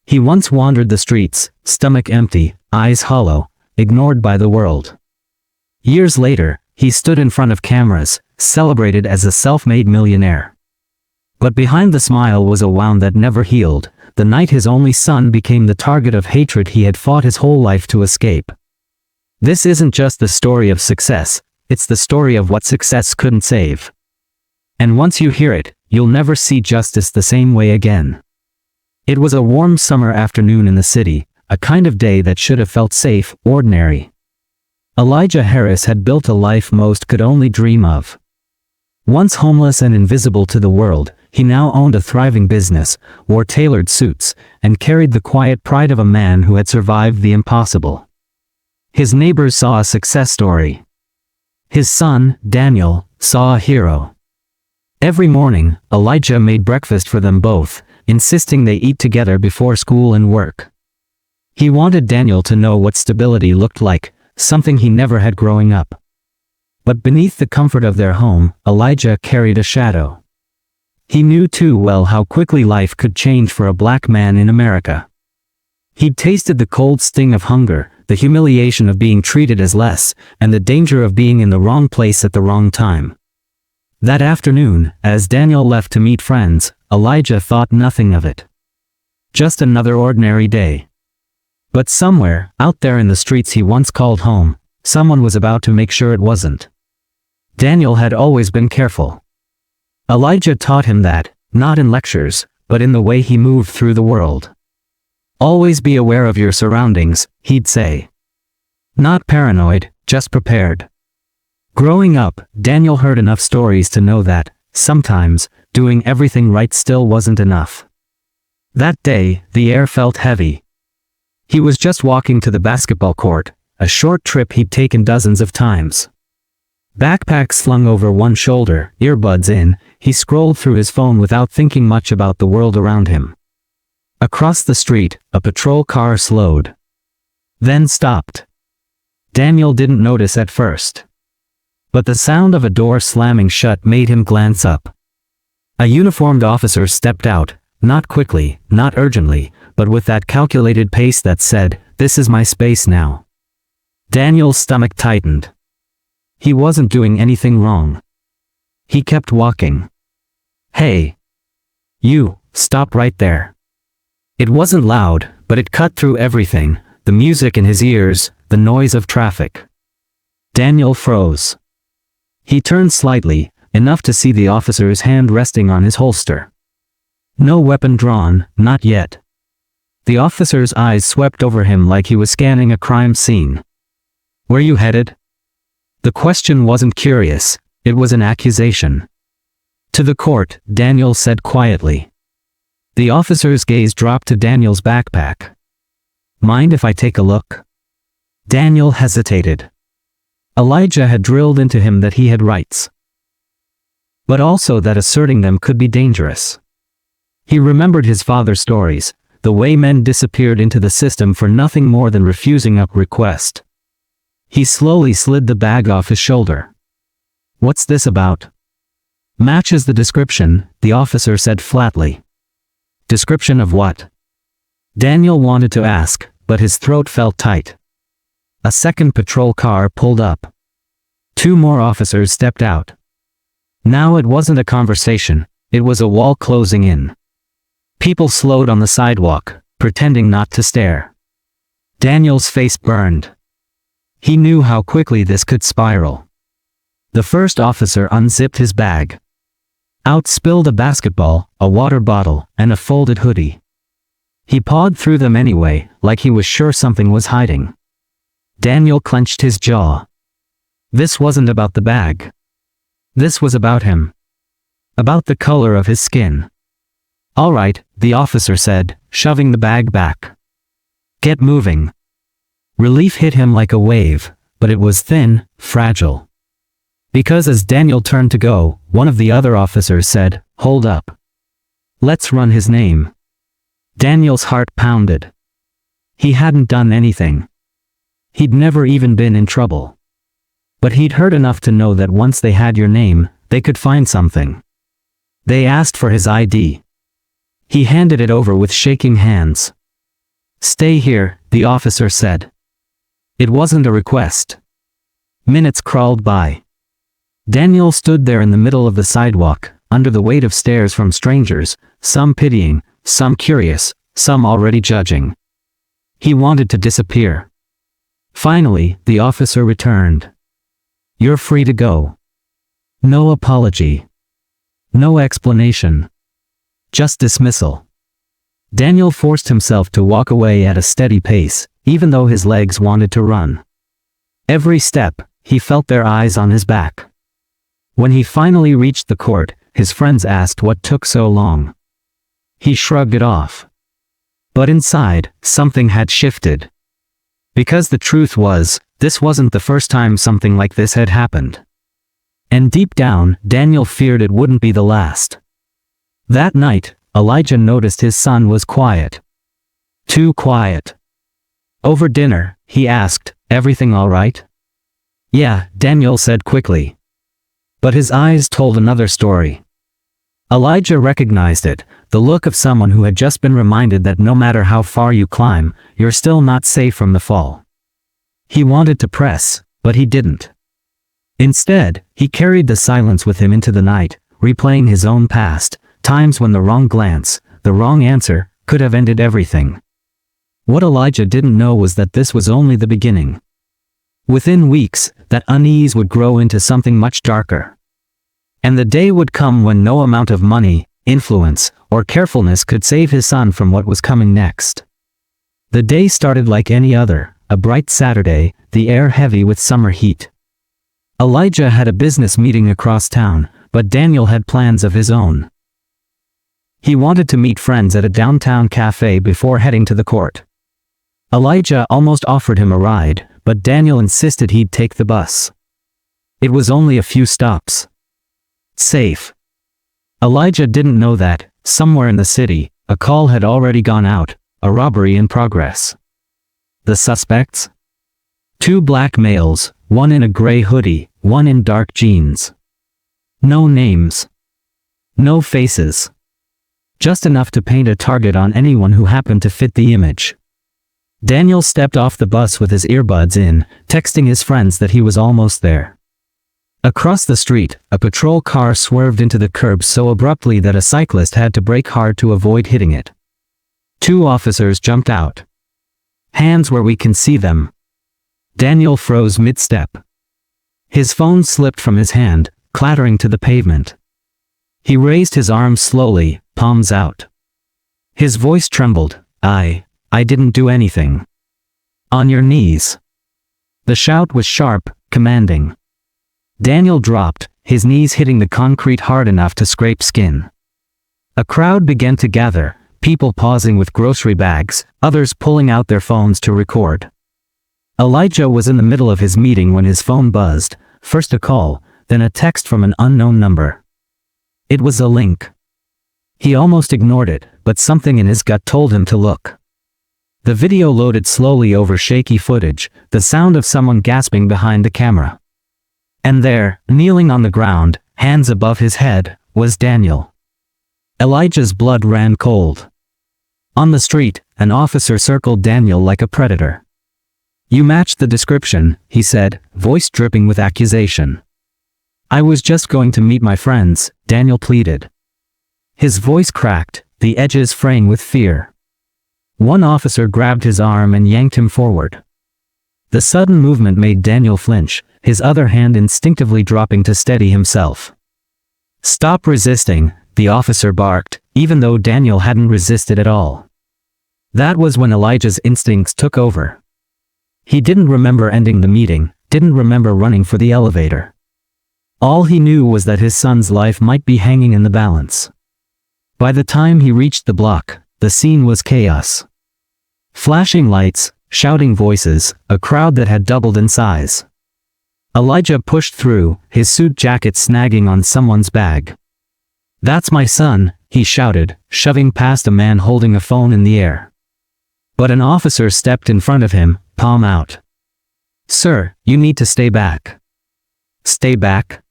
He once wandered the streets, stomach empty, eyes hollow, ignored by the world. Years later, he stood in front of cameras, celebrated as a self-made millionaire. But behind the smile was a wound that never healed, the night his only son became the target of hatred he had fought his whole life to escape. This isn't just the story of success, it's the story of what success couldn't save. And once you hear it, you'll never see justice the same way again. It was a warm summer afternoon in the city, a kind of day that should have felt safe, ordinary. Elijah Harris had built a life most could only dream of. Once homeless and invisible to the world, he now owned a thriving business, wore tailored suits, and carried the quiet pride of a man who had survived the impossible. His neighbors saw a success story. His son, Daniel, saw a hero. Every morning, Elijah made breakfast for them both, insisting they eat together before school and work. He wanted Daniel to know what stability looked like, something he never had growing up. But beneath the comfort of their home, Elijah carried a shadow. He knew too well how quickly life could change for a black man in America. He'd tasted the cold sting of hunger, the humiliation of being treated as less, and the danger of being in the wrong place at the wrong time. That afternoon, as Daniel left to meet friends, Elijah thought nothing of it. Just another ordinary day. But somewhere, out there in the streets he once called home, someone was about to make sure it wasn't. Daniel had always been careful. Elijah taught him that, not in lectures, but in the way he moved through the world. Always be aware of your surroundings, he'd say. Not paranoid, just prepared. Growing up, Daniel heard enough stories to know that, sometimes, doing everything right still wasn't enough. That day, the air felt heavy. He was just walking to the basketball court, a short trip he'd taken dozens of times. Backpack slung over one shoulder, earbuds in, he scrolled through his phone without thinking much about the world around him. Across the street, a patrol car slowed. Then stopped. Daniel didn't notice at first. But the sound of a door slamming shut made him glance up. A uniformed officer stepped out, not quickly, not urgently, but with that calculated pace that said, "This is my space now." Daniel's stomach tightened. He wasn't doing anything wrong. He kept walking. "Hey! You, stop right there." It wasn't loud, but it cut through everything, the music in his ears, the noise of traffic. Daniel froze. He turned slightly, enough to see the officer's hand resting on his holster. No weapon drawn, not yet. The officer's eyes swept over him like he was scanning a crime scene. "Where you headed?" The question wasn't curious, it was an accusation. "To the court," Daniel said quietly. The officer's gaze dropped to Daniel's backpack. "Mind if I take a look?" Daniel hesitated. Elijah had drilled into him that he had rights. But also that asserting them could be dangerous. He remembered his father's stories, the way men disappeared into the system for nothing more than refusing a request. He slowly slid the bag off his shoulder. "What's this about?" "Matches the description," the officer said flatly. "Description of what?" Daniel wanted to ask, but his throat felt tight. A second patrol car pulled up. 2 more officers stepped out. Now it wasn't a conversation, it was a wall closing in. People slowed on the sidewalk, pretending not to stare. Daniel's face burned. He knew how quickly this could spiral. The first officer unzipped his bag. Out spilled a basketball, a water bottle, and a folded hoodie. He pawed through them anyway, like he was sure something was hiding. Daniel clenched his jaw. This wasn't about the bag. This was about him. About the color of his skin. "All right," the officer said, shoving the bag back. "Get moving." Relief hit him like a wave, but it was thin, fragile. Because as Daniel turned to go, one of the other officers said, "Hold up. Let's run his name." Daniel's heart pounded. He hadn't done anything. He'd never even been in trouble. But he'd heard enough to know that once they had your name, they could find something. They asked for his ID. He handed it over with shaking hands. "Stay here," the officer said. It wasn't a request. Minutes crawled by. Daniel stood there in the middle of the sidewalk, under the weight of stares from strangers, some pitying, some curious, some already judging. He wanted to disappear. Finally, the officer returned. "You're free to go. No apology. No explanation. Just dismissal." Daniel forced himself to walk away at a steady pace, even though his legs wanted to run. Every step, he felt their eyes on his back. When he finally reached the court, his friends asked what took so long. He shrugged it off. But inside, something had shifted. Because the truth was, this wasn't the first time something like this had happened. And deep down, Daniel feared it wouldn't be the last. That night, Elijah noticed his son was quiet. Too quiet. Over dinner, he asked, "Everything all right?" "Yeah," Daniel said quickly. But his eyes told another story. Elijah recognized it, the look of someone who had just been reminded that no matter how far you climb, you're still not safe from the fall. He wanted to press, but he didn't. Instead, he carried the silence with him into the night, replaying his own past, times when the wrong glance, the wrong answer, could have ended everything. What Elijah didn't know was that this was only the beginning. Within weeks, that unease would grow into something much darker. And the day would come when no amount of money, influence, or carefulness could save his son from what was coming next. The day started like any other, a bright Saturday, the air heavy with summer heat. Elijah had a business meeting across town, but Daniel had plans of his own. He wanted to meet friends at a downtown cafe before heading to the court. Elijah almost offered him a ride, but Daniel insisted he'd take the bus. It was only a few stops. Safe. Elijah didn't know that, somewhere in the city, a call had already gone out, a robbery in progress. The suspects? 2 black males, one in a gray hoodie, one in dark jeans. No names. No faces. Just enough to paint a target on anyone who happened to fit the image. Daniel stepped off the bus with his earbuds in, texting his friends that he was almost there. Across the street, a patrol car swerved into the curb so abruptly that a cyclist had to brake hard to avoid hitting it. 2 officers jumped out. "Hands where we can see them." Daniel froze mid-step. His phone slipped from his hand, clattering to the pavement. He raised his arms slowly, palms out. His voice trembled. I didn't do anything." "On your knees." The shout was sharp, commanding. Daniel dropped, his knees hitting the concrete hard enough to scrape skin. A crowd began to gather, people pausing with grocery bags, others pulling out their phones to record. Elijah was in the middle of his meeting when his phone buzzed, first a call, then a text from an unknown number. It was a link. He almost ignored it, but something in his gut told him to look. The video loaded slowly over shaky footage, the sound of someone gasping behind the camera. And there, kneeling on the ground, hands above his head, was Daniel. Elijah's blood ran cold. On the street, an officer circled Daniel like a predator. "You matched the description," he said, voice dripping with accusation. "I was just going to meet my friends," Daniel pleaded. His voice cracked, the edges fraying with fear. One officer grabbed his arm and yanked him forward. The sudden movement made Daniel flinch, his other hand instinctively dropping to steady himself. "Stop resisting," the officer barked, even though Daniel hadn't resisted at all. That was when Elijah's instincts took over. He didn't remember ending the meeting, didn't remember running for the elevator. All he knew was that his son's life might be hanging in the balance. By the time he reached the block, the scene was chaos. Flashing lights, shouting voices, a crowd that had doubled in size. Elijah pushed through, his suit jacket snagging on someone's bag. "That's my son," he shouted, shoving past a man holding a phone in the air. But an officer stepped in front of him, palm out. "Sir, you need to stay back." "Stay back?"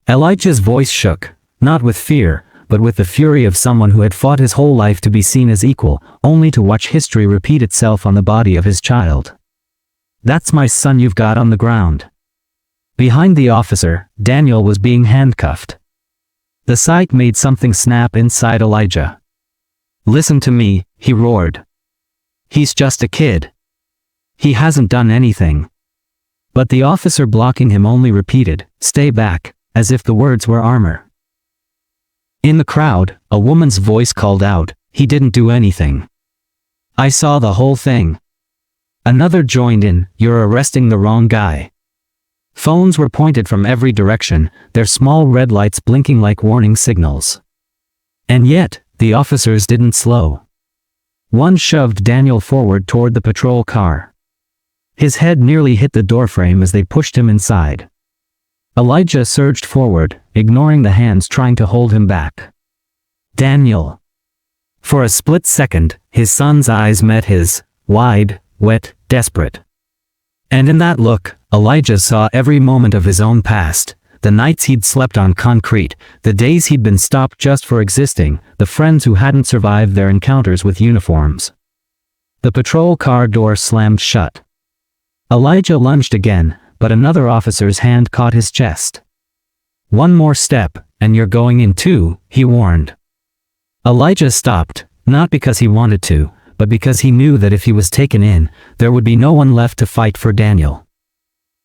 Elijah's voice shook, not with fear, but with the fury of someone who had fought his whole life to be seen as equal, only to watch history repeat itself on the body of his child. "That's my son you've got on the ground." Behind the officer, Daniel was being handcuffed. The sight made something snap inside Elijah. "Listen to me," he roared. "He's just a kid. He hasn't done anything." But the officer blocking him only repeated, "Stay back," as if the words were armor. In the crowd, a woman's voice called out, "He didn't do anything. I saw the whole thing." Another joined in, "You're arresting the wrong guy." Phones were pointed from every direction, their small red lights blinking like warning signals. And yet, the officers didn't slow. One shoved Daniel forward toward the patrol car. His head nearly hit the doorframe as they pushed him inside. Elijah surged forward, ignoring the hands trying to hold him back. "Daniel." For a split second, his son's eyes met his, wide, wet, desperate. And in that look, Elijah saw every moment of his own past, the nights he'd slept on concrete, the days he'd been stopped just for existing, the friends who hadn't survived their encounters with uniforms. The patrol car door slammed shut. Elijah lunged again, but another officer's hand caught his chest. "One more step, and you're going in too," he warned. Elijah stopped, not because he wanted to, but because he knew that if he was taken in, there would be no one left to fight for Daniel.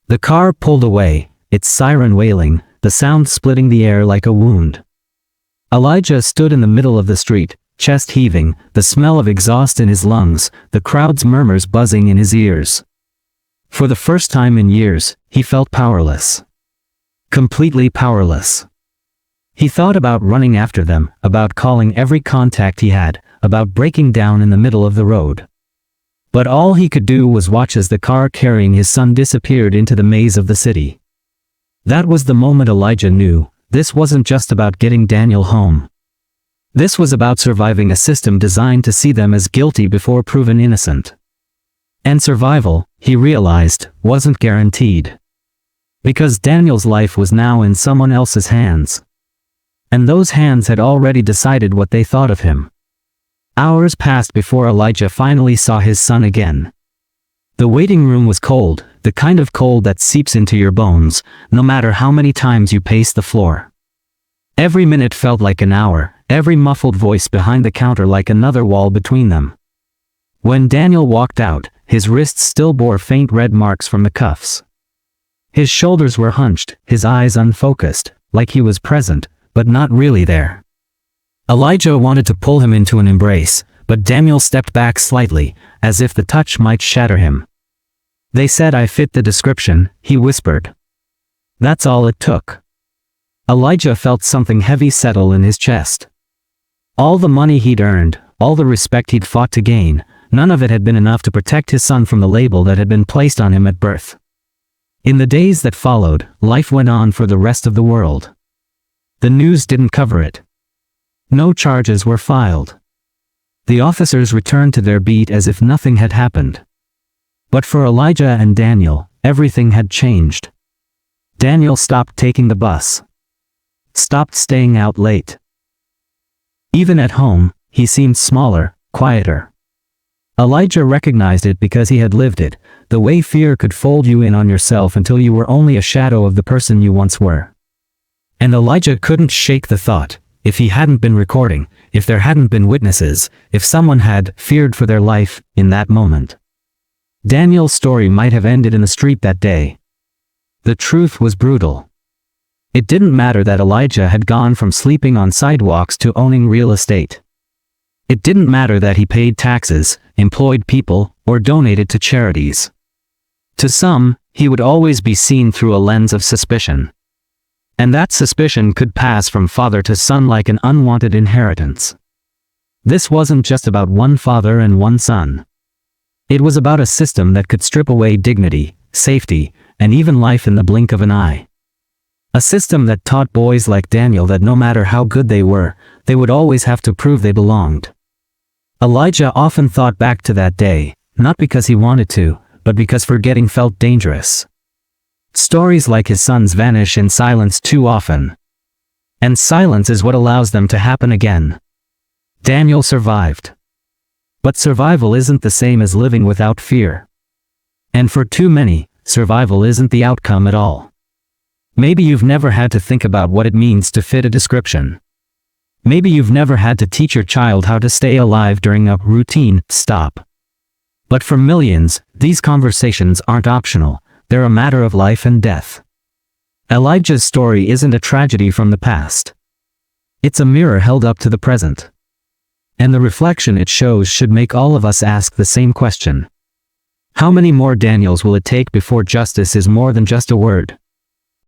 The car pulled away, its siren wailing, the sound splitting the air like a wound. Elijah stood in the middle of the street, chest heaving, the smell of exhaust in his lungs, the crowd's murmurs buzzing in his ears. For the first time in years, he felt powerless. Completely powerless. He thought about running after them, about calling every contact he had, about breaking down in the middle of the road. But all he could do was watch as the car carrying his son disappeared into the maze of the city. That was the moment Elijah knew, this wasn't just about getting Daniel home. This was about surviving a system designed to see them as guilty before proven innocent. And survival, he realized, wasn't guaranteed. Because Daniel's life was now in someone else's hands. And those hands had already decided what they thought of him. Hours passed before Elijah finally saw his son again. The waiting room was cold, the kind of cold that seeps into your bones, no matter how many times you pace the floor. Every minute felt like an hour, every muffled voice behind the counter like another wall between them. When Daniel walked out, his wrists still bore faint red marks from the cuffs. His shoulders were hunched, his eyes unfocused, like he was present, but not really there. Elijah wanted to pull him into an embrace, but Daniel stepped back slightly, as if the touch might shatter him. "They said I fit the description," he whispered. That's all it took. Elijah felt something heavy settle in his chest. All the money he'd earned, all the respect he'd fought to gain, none of it had been enough to protect his son from the label that had been placed on him at birth. In the days that followed, life went on for the rest of the world. The news didn't cover it. No charges were filed. The officers returned to their beat as if nothing had happened. But for Elijah and Daniel, everything had changed. Daniel stopped taking the bus. Stopped staying out late. Even at home, he seemed smaller, quieter. Elijah recognized it because he had lived it, the way fear could fold you in on yourself until you were only a shadow of the person you once were. And Elijah couldn't shake the thought, if he hadn't been recording, if there hadn't been witnesses, if someone had feared for their life in that moment. Daniel's story might have ended in the street that day. The truth was brutal. It didn't matter that Elijah had gone from sleeping on sidewalks to owning real estate. It didn't matter that he paid taxes, employed people, or donated to charities. To some, he would always be seen through a lens of suspicion. And that suspicion could pass from father to son like an unwanted inheritance. This wasn't just about one father and one son. It was about a system that could strip away dignity, safety, and even life in the blink of an eye. A system that taught boys like Daniel that no matter how good they were, they would always have to prove they belonged. Elijah often thought back to that day, not because he wanted to, but because forgetting felt dangerous. Stories like his son's vanish in silence too often. And silence is what allows them to happen again. Daniel survived. But survival isn't the same as living without fear. And for too many, survival isn't the outcome at all. Maybe you've never had to think about what it means to fit a description. Maybe you've never had to teach your child how to stay alive during a routine stop. But for millions, these conversations aren't optional, they're a matter of life and death. Elijah's story isn't a tragedy from the past. It's a mirror held up to the present. And the reflection it shows should make all of us ask the same question. How many more Daniels will it take before justice is more than just a word?